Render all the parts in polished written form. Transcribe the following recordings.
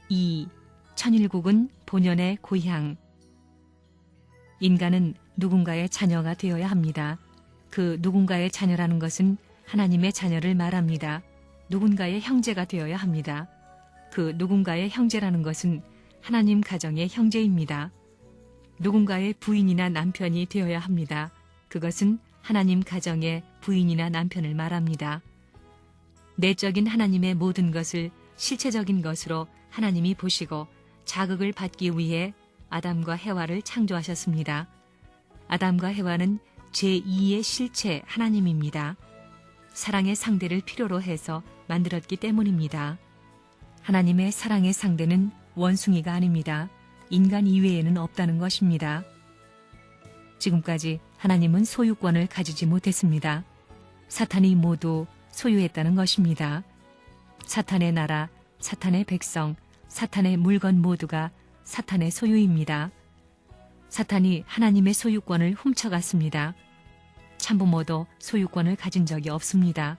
2. 천일국은 본연의 고향. 인간은 누군가의 자녀가 되어야 합니다. 그 누군가의 자녀라는 것은 하나님의 자녀를 말합니다. 누군가의 형제가 되어야 합니다. 그 누군가의 형제라는 것은 하나님 가정의 형제입니다. 누군가의 부인이나 남편이 되어야 합니다. 그것은 하나님 가정의 부인이나 남편을 말합니다. 내적인 하나님의 모든 것을 실체적인 것으로 하나님이 보시고 자극을 받기 위해 아담과 해와를 창조하셨습니다. 아담과 해와는 제2의 실체 하나님입니다. 사랑의 상대를 필요로 해서 만들었기 때문입니다. 하나님의 사랑의 상대는 원숭이가 아닙니다. 인간 이외에는 없다는 것입니다. 지금까지 하나님은 소유권을 가지지 못했습니다. 사탄이 모두 소유했다는 것입니다. 사탄의 나라, 사탄의 백성, 사탄의 물건 모두가 사탄의 소유입니다. 사탄이 하나님의 소유권을 훔쳐갔습니다. 참부모도 소유권을 가진 적이 없습니다.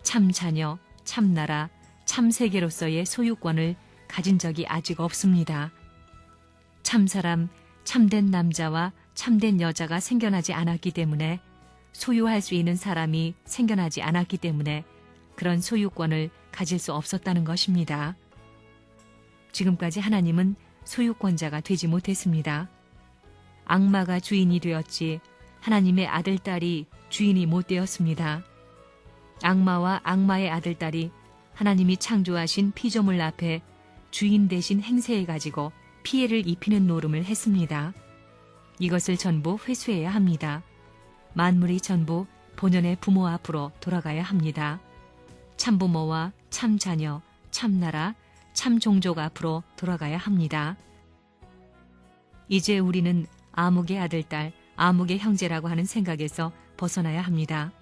참 자녀, 참 나라, 참 세계로서의 소유권을 가진 적이 아직 없습니다. 참 사람, 참된 남자와 참된 여자가 생겨나지 않았기 때문에, 소유할 수 있는 사람이 생겨나지 않았기 때문에 그런 소유권을 가질 수 없었다는 것입니다. 지금까지 하나님은 소유권자가 되지 못했습니다. 악마가 주인이 되었지 하나님의 아들딸이 주인이 못 되었습니다. 악마와 악마의 아들딸이 하나님이 창조하신 피조물 앞에 주인 대신 행세해가지고 피해를 입히는 노름을 했습니다. 이것을 전부 회수해야 합니다. 만물이 전부 본연의 부모 앞으로 돌아가야 합니다. 참부모와 참자녀, 참나라, 참종족 앞으로 돌아가야 합니다. 이제 우리는 아무개 아들딸, 아무개 형제라고 하는 생각에서 벗어나야 합니다.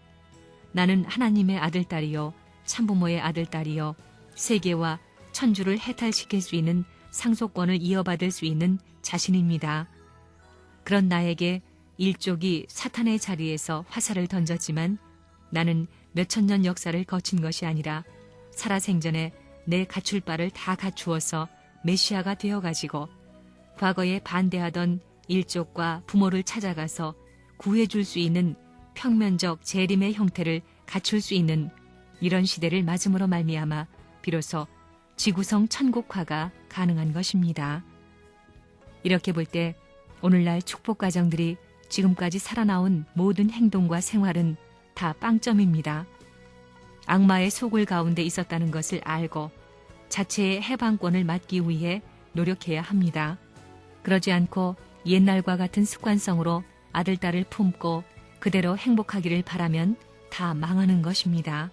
나는 하나님의 아들딸이요, 참부모의 아들딸이요, 세계와 천주를 해탈시킬 수 있는 상속권을 이어받을 수 있는 자신입니다. 그런 나에게 일족이 사탄의 자리에서 화살을 던졌지만 나는 몇천 년 역사를 거친 것이 아니라 살아생전에 내 갖출 바를 다 갖추어서 메시아가 되어가지고 과거에 반대하던 일족과 부모를 찾아가서 구해줄 수 있는 평면적 재림의 형태를 갖출 수 있는 이런 시대를 맞음으로 말미암아 비로소 지구성 천국화가 가능한 것입니다. 이렇게 볼 때 오늘날 축복 가정들이 지금까지 살아나온 모든 행동과 생활은 다 빵점입니다. 악마의 소굴 가운데 있었다는 것을 알고 자체의 해방권을 맡기 위해 노력해야 합니다. 그러지 않고 옛날과 같은 습관성으로 아들, 딸을 품고 그대로 행복하기를 바라면 다 망하는 것입니다.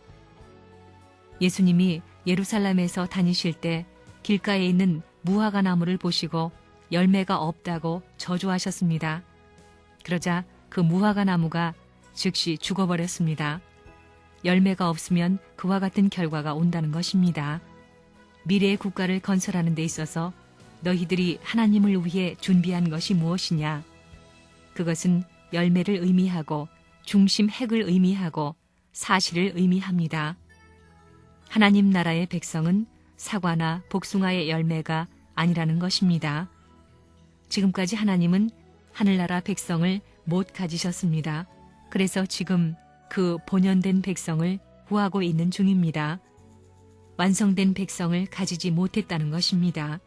예수님이 예루살렘에서 다니실 때 길가에 있는 무화과 나무를 보시고 열매가 없다고 저주하셨습니다. 그러자 그 무화과 나무가 즉시 죽어버렸습니다. 열매가 없으면 그와 같은 결과가 온다는 것입니다. 미래의 국가를 건설하는 데 있어서 너희들이 하나님을 위해 준비한 것이 무엇이냐? 그것은 열매를 의미하고 중심 핵을 의미하고 사실을 의미합니다. 하나님 나라의 백성은 사과나 복숭아의 열매가 아니라는 것입니다. 지금까지 하나님은 하늘나라 백성을 못 가지셨습니다. 그래서 지금 그 본연된 백성을 구하고 있는 중입니다. 완성된 백성을 가지지 못했다는 것입니다.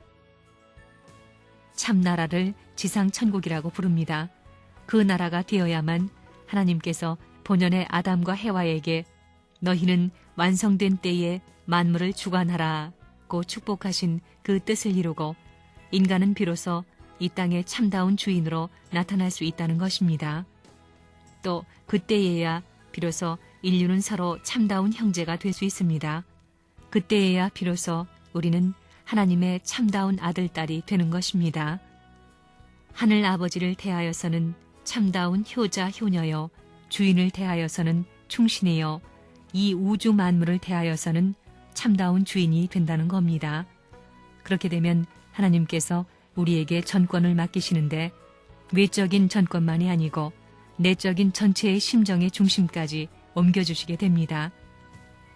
참나라를 지상천국이라고 부릅니다. 그 나라가 되어야만 하나님께서 본연의 아담과 해와에게 너희는 완성된 때에 만물을 주관하라고 축복하신 그 뜻을 이루고 인간은 비로소 이 땅의 참다운 주인으로 나타날 수 있다는 것입니다. 또 그때에야 비로소 인류는 서로 참다운 형제가 될 수 있습니다. 그때에야 비로소 우리는 하나님의 참다운 아들, 딸이 되는 것입니다. 하늘 아버지를 대하여서는 참다운 효자, 효녀여, 주인을 대하여서는 충신이여, 이 우주 만물을 대하여서는 참다운 주인이 된다는 겁니다. 그렇게 되면 하나님께서 우리에게 전권을 맡기시는데 외적인 전권만이 아니고 내적인 전체의 심정의 중심까지 옮겨주시게 됩니다.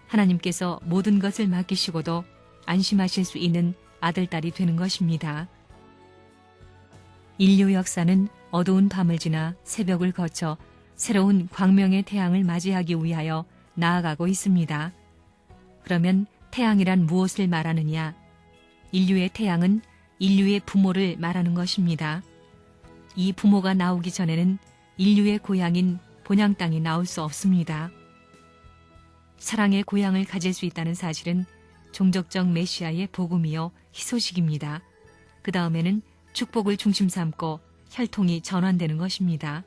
하나님께서 모든 것을 맡기시고도 안심하실 수 있는 아들딸이 되는 것입니다. 인류 역사는 어두운 밤을 지나 새벽을 거쳐 새로운 광명의 태양을 맞이하기 위하여 나아가고 있습니다. 그러면 태양이란 무엇을 말하느냐? 인류의 태양은 인류의 부모를 말하는 것입니다. 이 부모가 나오기 전에는 인류의 고향인 본향 땅이 나올 수 없습니다. 사랑의 고향을 가질 수 있다는 사실은 종족적 메시아의 복음이요 희소식입니다. 그 다음에는 축복을 중심 삼고 혈통이 전환되는 것입니다.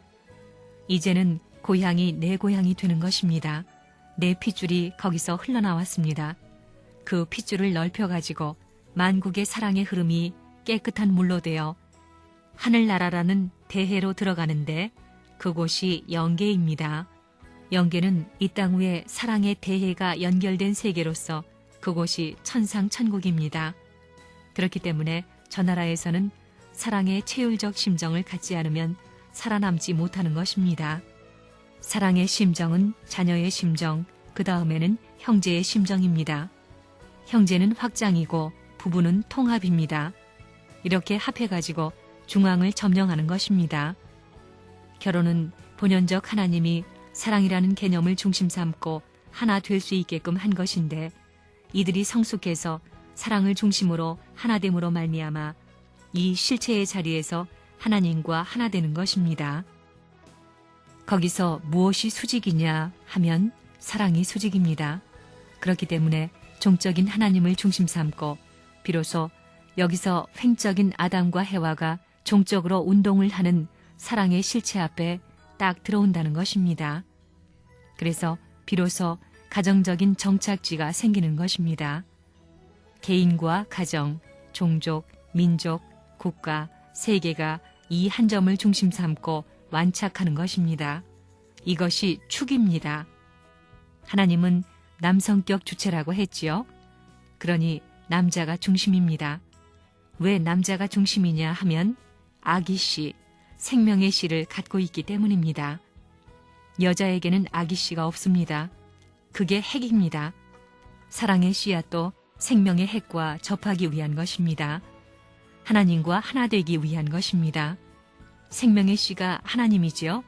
이제는 고향이 내 고향이 되는 것입니다. 내 핏줄이 거기서 흘러나왔습니다. 그 핏줄을 넓혀가지고 만국의 사랑의 흐름이 깨끗한 물로 되어 하늘나라라는 대해로 들어가는데 그곳이 영계입니다. 영계는 이 땅 위에 사랑의 대해가 연결된 세계로서 그곳이 천상천국입니다. 그렇기 때문에 저 나라에서는 사랑의 체율적 심정을 갖지 않으면 살아남지 못하는 것입니다. 사랑의 심정은 자녀의 심정, 그 다음에는 형제의 심정입니다. 형제는 확장이고 부부는 통합입니다. 이렇게 합해가지고 중앙을 점령하는 것입니다. 결혼은 본연적 하나님이 사랑이라는 개념을 중심 삼고 하나 될 수 있게끔 한 것인데 이들이 성숙해서 사랑을 중심으로 하나됨으로 말미암아 이 실체의 자리에서 하나님과 하나 되는 것입니다. 거기서 무엇이 수직이냐 하면 사랑이 수직입니다. 그렇기 때문에 종적인 하나님을 중심 삼고 비로소 여기서 횡적인 아담과 해와가 종적으로 운동을 하는 사랑의 실체 앞에 딱 들어온다는 것입니다. 그래서 비로소 가정적인 정착지가 생기는 것입니다. 개인과 가정, 종족, 민족, 국가, 세계가 이 한 점을 중심 삼고 완착하는 것입니다. 이것이 축입니다. 하나님은 남성격 주체라고 했지요. 그러니 남자가 중심입니다. 왜 남자가 중심이냐 하면 아기씨, 생명의 씨를 갖고 있기 때문입니다. 여자에게는 아기씨가 없습니다. 그게 핵입니다. 사랑의 씨앗도 생명의 핵과 접하기 위한 것입니다. 하나님과 하나 되기 위한 것입니다. 생명의 씨가 하나님이지요.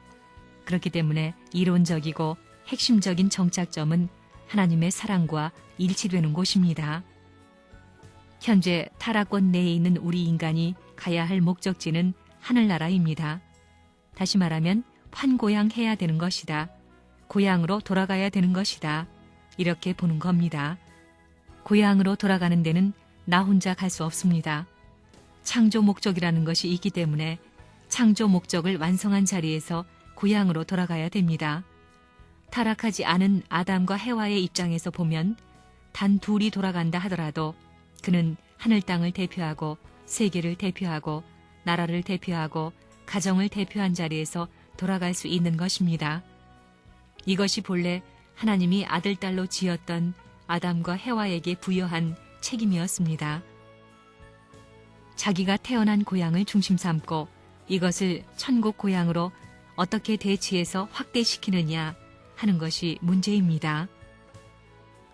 그렇기 때문에 이론적이고 핵심적인 정착점은 하나님의 사랑과 일치되는 곳입니다. 현재 타락권 내에 있는 우리 인간이 가야 할 목적지는 하늘나라입니다. 다시 말하면 환고향해야 되는 것이다. 고향으로 돌아가야 되는 것이다. 이렇게 보는 겁니다. 고향으로 돌아가는 데는 나 혼자 갈 수 없습니다. 창조 목적이라는 것이 있기 때문에 창조 목적을 완성한 자리에서 고향으로 돌아가야 됩니다. 타락하지 않은 아담과 해와의 입장에서 보면 단 둘이 돌아간다 하더라도 그는 하늘 땅을 대표하고 세계를 대표하고 나라를 대표하고 가정을 대표한 자리에서 돌아갈 수 있는 것입니다. 이것이 본래 하나님이 아들, 딸로 지었던 아담과 해와에게 부여한 책임이었습니다. 자기가 태어난 고향을 중심 삼고 이것을 천국 고향으로 어떻게 대치해서 확대시키느냐 하는 것이 문제입니다.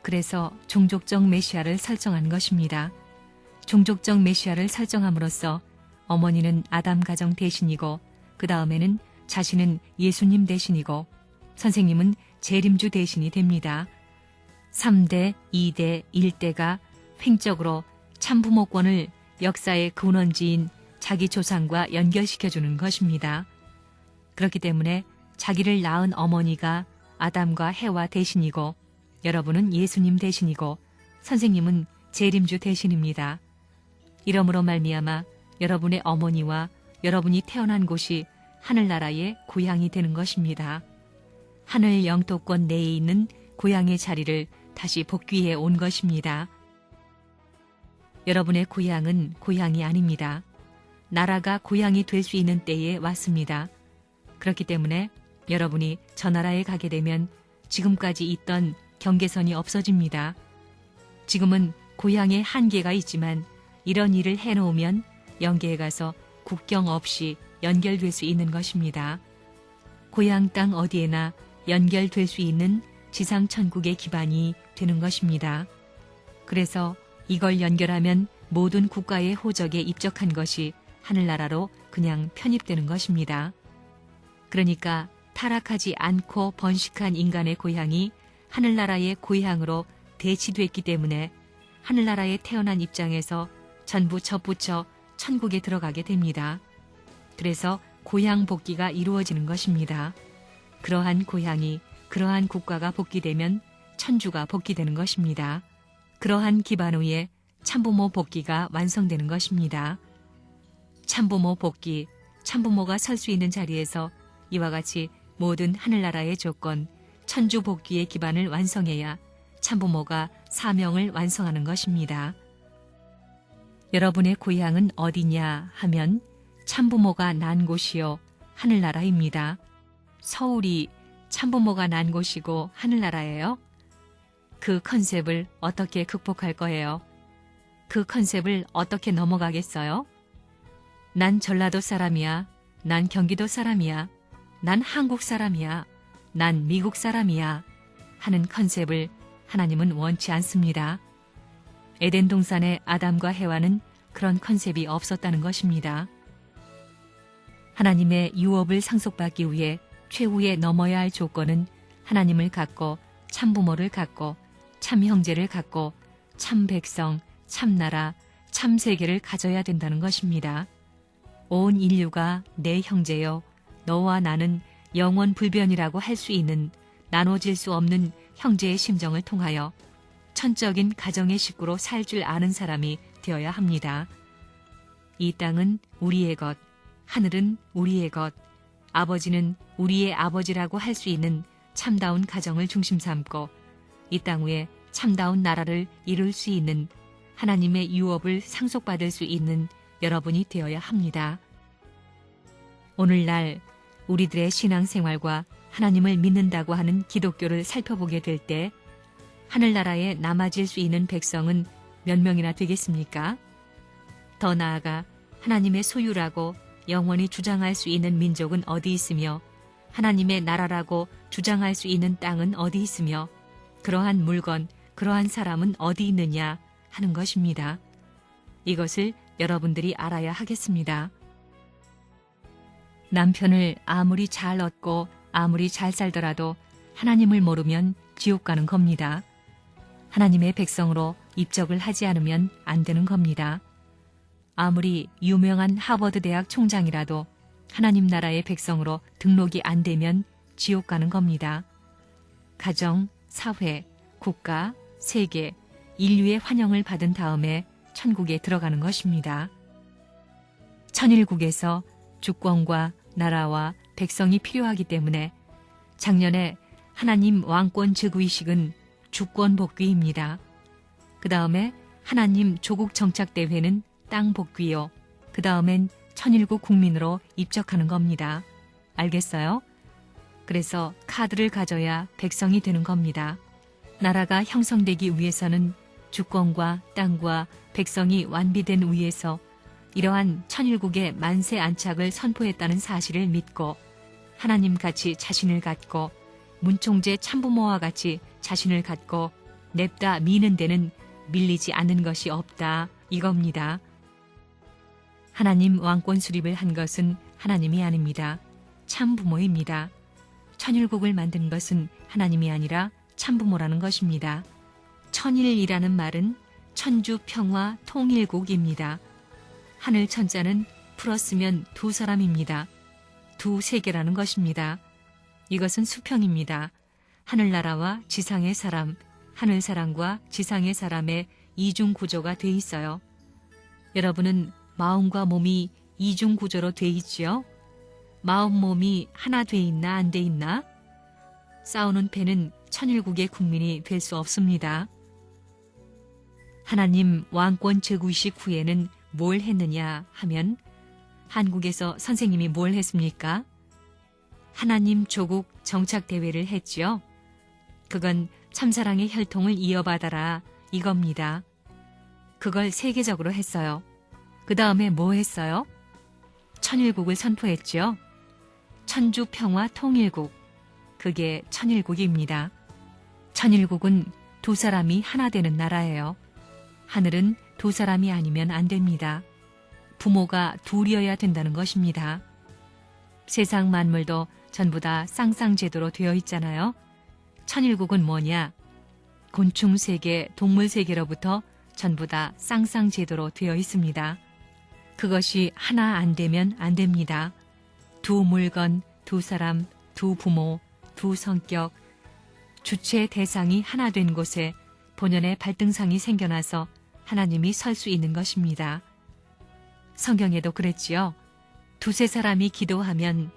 그래서 종족적 메시아를 설정한 것입니다. 종족적 메시아를 설정함으로써 어머니는 아담 가정 대신이고 그 다음에는 자신은 예수님 대신이고 선생님은 재림주 대신이 됩니다. 3대, 2대, 1대가 횡적으로 참부모권을 역사의 근원지인 자기 조상과 연결시켜주는 것입니다. 그렇기 때문에 자기를 낳은 어머니가 아담과 해와 대신이고 여러분은 예수님 대신이고 선생님은 재림주 대신입니다. 이러므로 말미암아 여러분의 어머니와 여러분이 태어난 곳이 하늘나라의 고향이 되는 것입니다. 하늘 영토권 내에 있는 고향의 자리를 다시 복귀해 온 것입니다. 여러분의 고향은 고향이 아닙니다. 나라가 고향이 될 수 있는 때에 왔습니다. 그렇기 때문에 여러분이 저 나라에 가게 되면 지금까지 있던 경계선이 없어집니다. 지금은 고향에 한계가 있지만 이런 일을 해놓으면 영계에 가서 국경 없이 연결될 수 있는 것입니다. 고향 땅 어디에나 연결될 수 있는 지상천국의 기반이 되는 것입니다. 그래서 이걸 연결하면 모든 국가의 호적에 입적한 것이 하늘나라로 그냥 편입되는 것입니다. 그러니까 타락하지 않고 번식한 인간의 고향이 하늘나라의 고향으로 대치됐기 때문에 하늘나라에 태어난 입장에서 전부 접붙여 천국에 들어가게 됩니다. 그래서 고향 복귀가 이루어지는 것입니다. 그러한 고향이, 그러한 국가가 복귀되면 천주가 복귀되는 것입니다. 그러한 기반 위에 참부모 복귀가 완성되는 것입니다. 참부모 복귀, 참부모가 설 수 있는 자리에서 이와 같이 모든 하늘나라의 조건, 천주 복귀의 기반을 완성해야 참부모가 사명을 완성하는 것입니다. 여러분의 고향은 어디냐 하면 참부모가 난 곳이요 하늘나라입니다. 서울이 참부모가 난 곳이고 하늘나라예요. 그 컨셉을 어떻게 극복할 거예요? 그 컨셉을 어떻게 넘어가겠어요? 난 전라도 사람이야. 난 경기도 사람이야. 난 한국 사람이야. 난 미국 사람이야. 하는 컨셉을 하나님은 원치 않습니다. 에덴 동산의 아담과 해와는 그런 컨셉이 없었다는 것입니다. 하나님의 유업을 상속받기 위해 최후에 넘어야 할 조건은 하나님을 갖고 참부모를 갖고 참형제를 갖고 참백성, 참나라, 참세계를 가져야 된다는 것입니다. 온 인류가 내 형제요, 너와 나는 영원 불변이라고 할 수 있는 나눠질 수 없는 형제의 심정을 통하여 천적인 가정의 식구로 살 줄 아는 사람이 되어야 합니다. 이 땅은 우리의 것, 하늘은 우리의 것, 아버지는 우리의 아버지라고 할 수 있는 참다운 가정을 중심 삼고 이 땅 위에 참다운 나라를 이룰 수 있는 하나님의 유업을 상속받을 수 있는 여러분이 되어야 합니다. 오늘날 우리들의 신앙생활과 하나님을 믿는다고 하는 기독교를 살펴보게 될 때 하늘나라에 남아질 수 있는 백성은 몇 명이나 되겠습니까? 더 나아가 하나님의 소유라고 영원히 주장할 수 있는 민족은 어디 있으며 하나님의 나라라고 주장할 수 있는 땅은 어디 있으며 그러한 물건, 그러한 사람은 어디 있느냐 하는 것입니다. 이것을 여러분들이 알아야 하겠습니다. 남편을 아무리 잘 얻고 아무리 잘 살더라도 하나님을 모르면 지옥 가는 겁니다. 하나님의 백성으로 입적을 하지 않으면 안 되는 겁니다. 아무리 유명한 하버드 대학 총장이라도 하나님 나라의 백성으로 등록이 안 되면 지옥 가는 겁니다. 가정, 사회, 국가, 세계, 인류의 환영을 받은 다음에 천국에 들어가는 것입니다. 천일국에서 주권과 나라와 백성이 필요하기 때문에 작년에 하나님 왕권 즉위식은 주권 복귀입니다. 그 다음에 하나님 조국 정착대회는 땅 복귀요. 그 다음엔 천일국 국민으로 입적하는 겁니다. 알겠어요? 그래서 카드를 가져야 백성이 되는 겁니다. 나라가 형성되기 위해서는 주권과 땅과 백성이 완비된 위에서 이러한 천일국의 만세 안착을 선포했다는 사실을 믿고 하나님같이 자신을 갖고 문총재 참부모와 같이 자신을 갖고 냅다 미는 데는 밀리지 않는 것이 없다 이겁니다. 하나님 왕권 수립을 한 것은 하나님이 아닙니다. 참부모입니다. 천일국을 만든 것은 하나님이 아니라 참부모라는 것입니다. 천일이라는 말은 천주 평화 통일국입니다. 하늘 천자는 풀었으면 두 사람입니다. 두 세계라는 것입니다. 이것은 수평입니다. 하늘나라와 지상의 사람, 하늘 사람과 지상의 사람의 이중 구조가 돼 있어요. 여러분은 마음과 몸이 이중 구조로 돼 있지요? 마음 몸이 하나 돼 있나 안 돼 있나? 싸우는 패는 천일국의 국민이 될 수 없습니다. 하나님 왕권 즉위식 후에는 뭘 했느냐 하면 한국에서 선생님이 뭘 했습니까? 하나님 조국 정착대회를 했지요. 그건 참사랑의 혈통을 이어받아라 이겁니다. 그걸 세계적으로 했어요. 그 다음에 뭐 했어요? 천일국을 선포했죠. 천주평화 통일국. 그게 천일국입니다. 천일국은 두 사람이 하나 되는 나라예요. 하늘은 두 사람이 아니면 안 됩니다. 부모가 둘이어야 된다는 것입니다. 세상 만물도 전부 다 쌍쌍제도로 되어 있잖아요. 천일국은 뭐냐? 곤충 세계, 동물 세계로부터 전부 다 쌍쌍제도로 되어 있습니다. 그것이 하나 안 되면 안 됩니다. 두 물건, 두 사람, 두 부모, 두 성격, 주체 대상이 하나 된 곳에 본연의 발등상이 생겨나서 하나님이 설 수 있는 것입니다. 성경에도 그랬지요. 두세 사람이 기도하면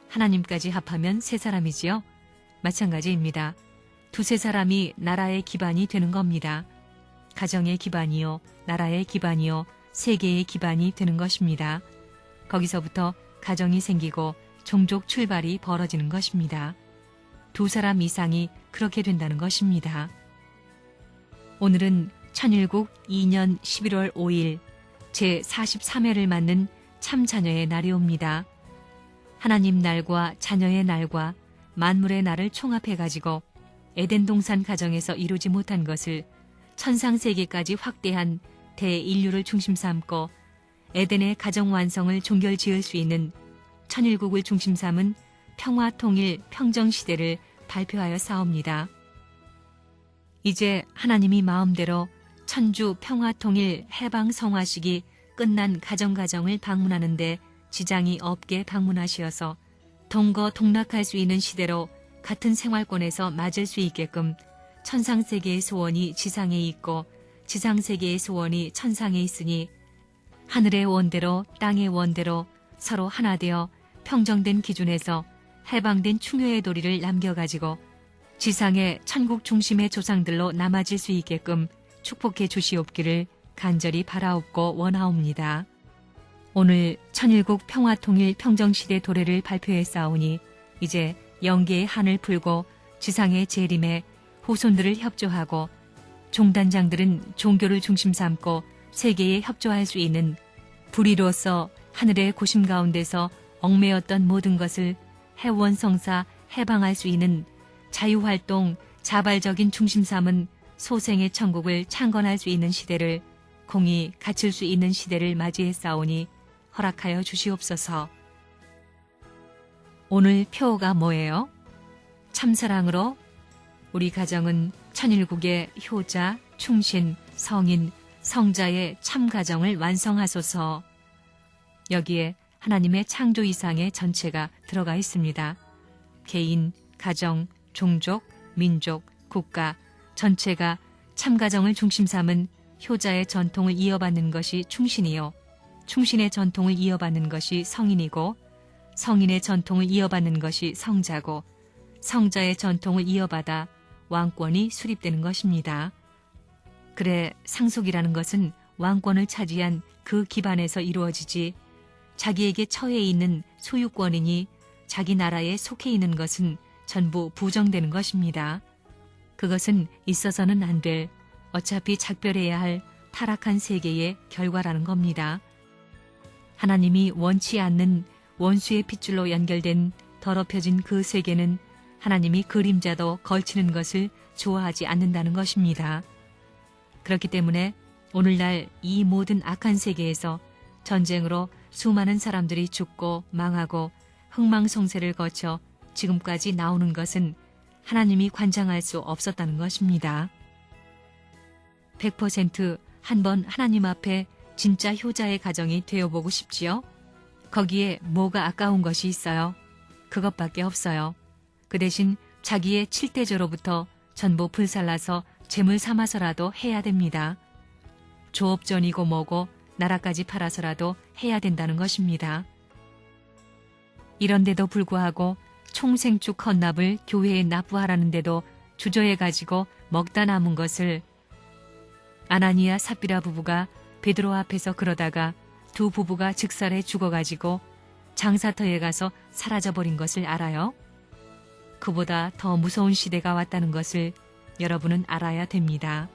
하나님까지 합하면 세 사람이지요. 마찬가지입니다. 두세 사람이 나라의 기반이 되는 겁니다. 가정의 기반이요, 나라의 기반이요, 세계의 기반이 되는 것입니다. 거기서부터 가정이 생기고 종족 출발이 벌어지는 것입니다. 두 사람 이상이 그렇게 된다는 것입니다. 오늘은 천일국 2년 11월 5일 제43회를 맞는 참자녀의 날이옵니다. 하나님 날과 자녀의 날과 만물의 날을 총합해가지고 에덴 동산 가정에서 이루지 못한 것을 천상세계까지 확대한 대인류를 중심 삼고 에덴의 가정 완성을 종결지을 수 있는 천일국을 중심 삼은 평화통일 평정시대를 발표하여 싸웁니다. 이제 하나님이 마음대로 천주 평화통일 해방성화식이 끝난 가정가정을 방문하는데 지장이 없게 방문하시어서 동거동락할 수 있는 시대로 같은 생활권에서 맞을 수 있게끔 천상세계의 소원이 지상에 있고 지상세계의 소원이 천상에 있으니 하늘의 원대로 땅의 원대로 서로 하나 되어 평정된 기준에서 해방된 충효의 도리를 남겨가지고 지상의 천국 중심의 조상들로 남아질 수 있게끔 축복해 주시옵기를 간절히 바라옵고 원하옵니다. 오늘 천일국 평화통일 평정시대 도래를 발표했사오니 이제 영계의 한을 풀고 지상의 재림에 후손들을 협조하고 종단장들은 종교를 중심 삼고 세계에 협조할 수 있는 불의로서 하늘의 고심 가운데서 얽매였던 모든 것을 해원성사 해방할 수 있는 자유활동 자발적인 중심 삼은 소생의 천국을 창건할 수 있는 시대를 공히 갖출 수 있는 시대를 맞이했사오니 허락하여 주시옵소서. 오늘 표어가 뭐예요? 참사랑으로 우리 가정은 천일국의 효자, 충신, 성인, 성자의 참가정을 완성하소서. 여기에 하나님의 창조 이상의 전체가 들어가 있습니다. 개인, 가정, 종족, 민족, 국가 전체가 참가정을 중심 삼은 효자의 전통을 이어받는 것이 충신이요. 충신의 전통을 이어받는 것이 성인이고 성인의 전통을 이어받는 것이 성자고 성자의 전통을 이어받아 왕권이 수립되는 것입니다. 그래 상속이라는 것은 왕권을 차지한 그 기반에서 이루어지지 자기에게 처해 있는 소유권이니 자기 나라에 속해 있는 것은 전부 부정되는 것입니다. 그것은 있어서는 안 될 어차피 작별해야 할 타락한 세계의 결과라는 겁니다. 하나님이 원치 않는 원수의 핏줄로 연결된 더럽혀진 그 세계는 하나님이 그림자도 걸치는 것을 좋아하지 않는다는 것입니다. 그렇기 때문에 오늘날 이 모든 악한 세계에서 전쟁으로 수많은 사람들이 죽고 망하고 흥망성쇠를 거쳐 지금까지 나오는 것은 하나님이 관장할 수 없었다는 것입니다. 100% 한번 하나님 앞에 진짜 효자의 가정이 되어보고 싶지요? 거기에 뭐가 아까운 것이 있어요? 그것밖에 없어요. 그 대신 자기의 칠대조로부터 전부 불살라서 재물 삼아서라도 해야 됩니다. 조업전이고 뭐고 나라까지 팔아서라도 해야 된다는 것입니다. 이런데도 불구하고 총생축 헌납을 교회에 납부하라는데도 주저해가지고 먹다 남은 것을 아나니아 삽비라 부부가 베드로 앞에서 그러다가 두 부부가 즉살해 죽어가지고 장사터에 가서 사라져버린 것을 알아요? 그보다 더 무서운 시대가 왔다는 것을 여러분은 알아야 됩니다.